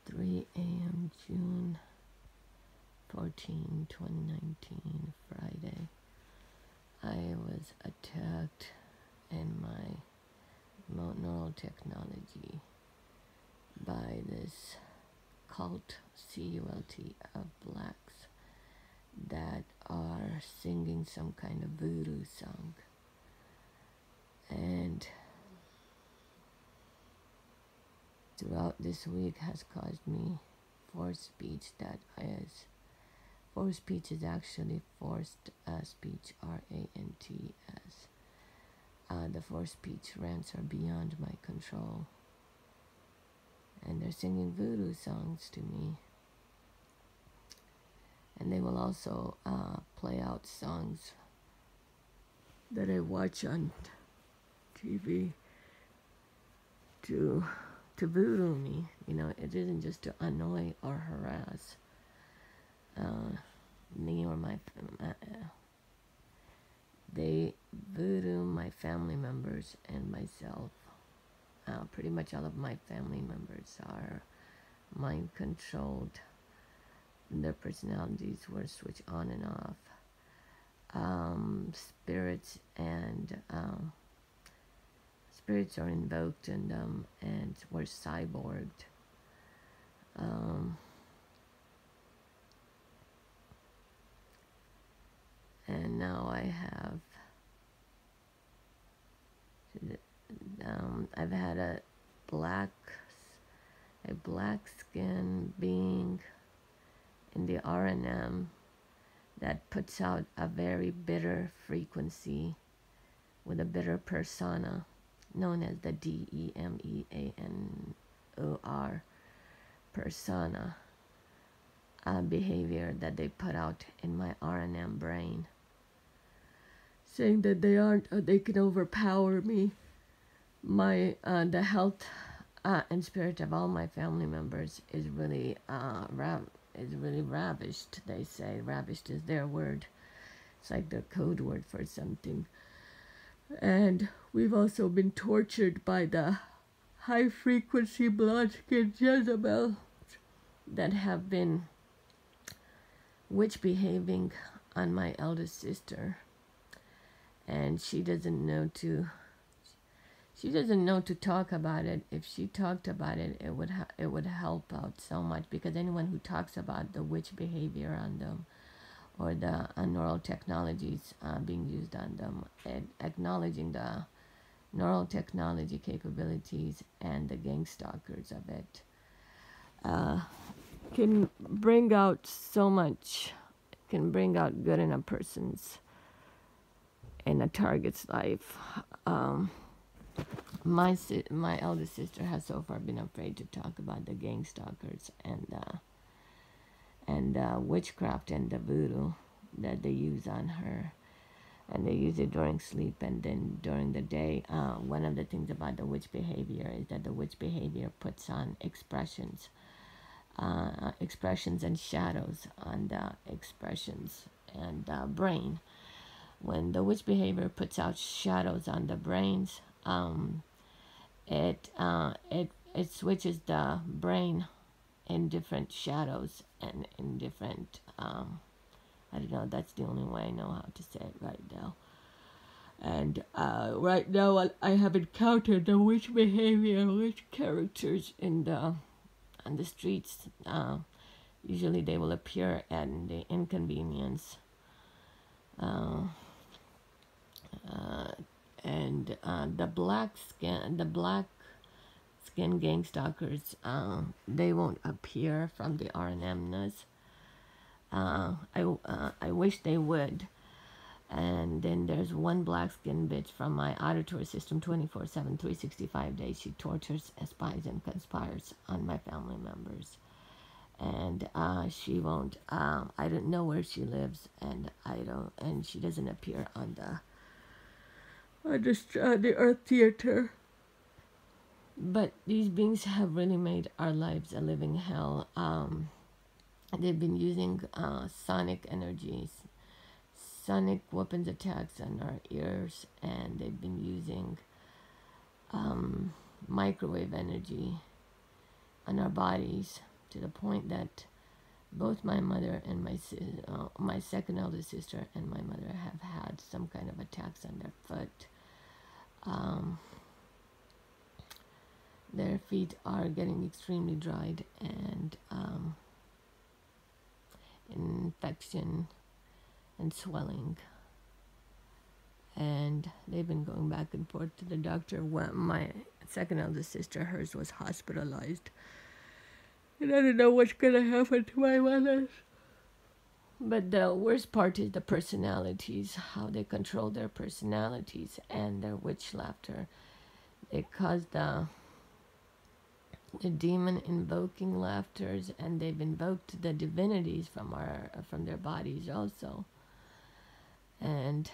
3 a.m. June 14, 2019, Friday. I was attacked in my neural technology by this cult, C-U-L-T, of blacks that are singing some kind of voodoo song. And throughout this week has caused me forced speech forced speech is actually forced speech, R-A-N-T-S. The forced speech rants are beyond my control. And they're singing voodoo songs to me. And they will also play out songs that I watch on TV to voodoo me. You know, it isn't just to annoy or harass me or my they voodoo my family members and myself. Pretty much all of my family members are mind controlled. Their personalities were switched on and off. Spirits are invoked in them and were cyborged. And now I've had a black skin being in the RNM that puts out a very bitter frequency with a bitter persona known as the DEMEANOR persona behavior that they put out in my RNM brain, saying that they can overpower me. The health and spirit of all my family members is really ravished. They say ravished is their word. It's like their code word for something. And we've also been tortured by the high frequency blonde skin Jezebel that have been witch behaving on my eldest sister. And she doesn't know to talk about it. If she talked about it, it would help out so much, because anyone who talks about the witch behavior on them or the neural technologies being used on them, and acknowledging the neural technology capabilities and the gang stalkers of it, can bring out so much, can bring out good in a target's life. My eldest sister has so far been afraid to talk about the gang stalkers and witchcraft and the voodoo that they use on her, and they use it during sleep and then during the day. One of the things about the witch behavior is that the witch behavior puts on expressions and shadows on the expressions and brain. When the witch behavior puts out shadows on the brains, it switches the brain in different shadows and in different, I don't know, that's the only way I know how to say it right now. And right now I have encountered the witch behavior, witch characters on the streets. Usually they will appear at the inconvenience. And the black skin gang stalkers, they won't appear from the RNMness. I wish they would. And then there's one black skin bitch from my auditory system 24/7, 365 days. She tortures, spies, and conspires on my family members. And she won't, I don't know where she lives, and she doesn't appear on the Earth Theater. But these beings have really made our lives a living hell. They've been using sonic energies, sonic weapons attacks on our ears, and they've been using microwave energy on our bodies to the point that both my mother and my second eldest sister and my mother have had some kind of attacks on their foot. Their feet are getting extremely dried, and infection and swelling. And they've been going back and forth to the doctor. My second eldest sister, hers was hospitalized. And I don't know what's going to happen to my mother's. But the worst part is the personalities, how they control their personalities and their witch laughter. It caused the demon invoking laughters, and they've invoked the divinities from their bodies also. And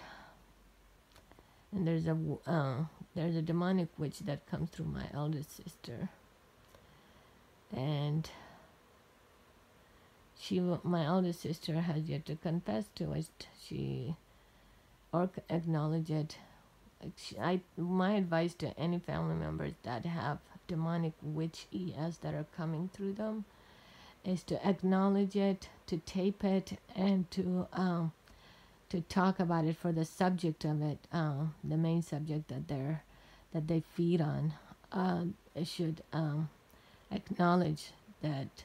there's a demonic witch that comes through my eldest sister, and my eldest sister has yet to confess to it. Or acknowledge it. My advice to any family members that have demonic witch ES that are coming through them is to acknowledge it, to tape it, and to talk about it for the subject of it, the main subject that they feed on. They should acknowledge that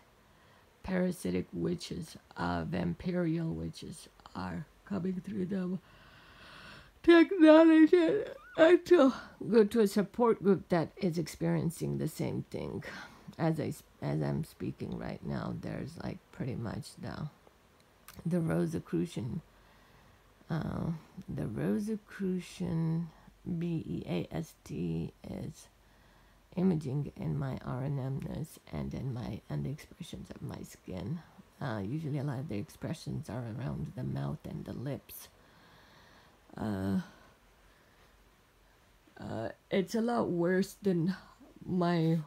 parasitic witches, vampirial witches are coming through them. To acknowledge it and to go to a support group that is experiencing the same thing. As I'm speaking right now, there's like pretty much the Rosicrucian BEAST is imaging in my RNMness and in the expressions of my skin. Usually a lot of the expressions are around the mouth and the lips. It's a lot worse than my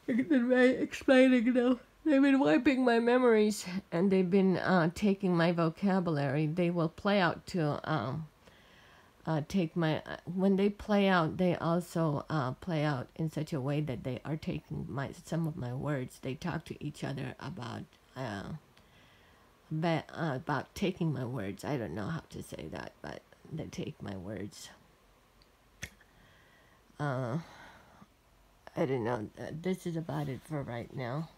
explaining now. They've been wiping my memories, and they've been taking my vocabulary. They will play out to take my... when they play out, they also play out in such a way that they are taking some of my words. They talk to each other about taking my words. I don't know how to say that, but they take my words. I don't know. This is about it for right now.